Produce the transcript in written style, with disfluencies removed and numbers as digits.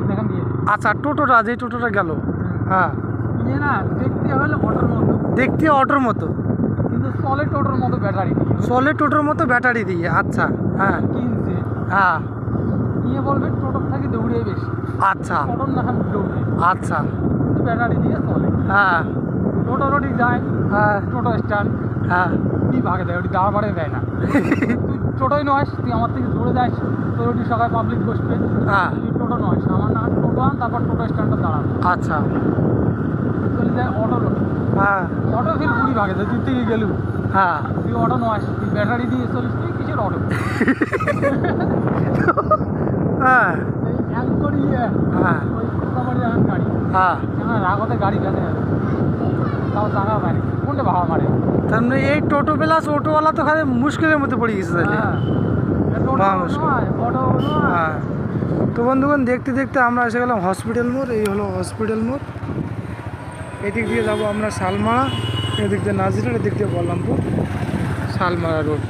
দেখান দিয়ে। আচ্ছা, টোটোটা যে টোটোটা গেল, হ্যাঁ ইয়ে না দেখতে হলে অটোর মতো, দেখতে অটোর মতো, কিন্তু চলে টোটোর মতো ব্যাটারি দিয়ে। চলে টোটোর মতো ব্যাটারি দিয়ে। আচ্ছা, হ্যাঁ কিনছে হ্যাঁ নিয়ে বলবে টোটোর থেকে দৌড়ে বেশি, আচ্ছা টোটোর না দৌড়ে, আচ্ছা কিন্তু ব্যাটারি দিয়ে চলে। হ্যাঁ টোটো রোডি যায়, হ্যাঁ টোটো স্ট্যান্ড হ্যাঁ কি ভাগে দেয়, ওটি দাঁড় বাড়ে দেয় না। তুই টোটোই নয়, তুই আমার থেকে দৌড়ে যাস, তোর ওটি সকালে পাবলিক বসবে, হ্যাঁ তুই টোটো নয়, আমার না টোটো আন, তারপর টোটো স্ট্যান্ডে দাঁড়াবে, আচ্ছা চলে যায় অটো রোড। হ্যাঁ অটো ফির ঘুরি ভাগে দেয়, তুই থেকে গেলু, হ্যাঁ তুই অটো নয়, তুই ব্যাটারি দিয়ে চলিস, তুই কিসের অটো? হ্যাঁ এই এক করিয়ে হ্যাঁ ওই কোথাবাড়ি এখন গাড়ি, হ্যাঁ এখন রাগতে গাড়ি গেছে, তাও জায়গা পায়নি, কোনটা ভাড়া মারে? তার মানে এই টোটো প্লাস অটোওয়ালা তো খালি মুশকিলের মধ্যে পড়ে গেছে তাহলে। হ্যাঁ, টোটো বাহ, মুশকিল। নয়, অটো নয়। হ্যাঁ, তো বন্ধুগণ দেখতে দেখতে আমরা এসে গেলাম হসপিটাল মোড়। এই হলো হসপিটাল মোড়। এদিক দিয়ে যাবো আমরা শালমারা, এদিক দিয়ে নাজিরার, এদিক দিয়ে বলরামপুর, শালমারা রোড।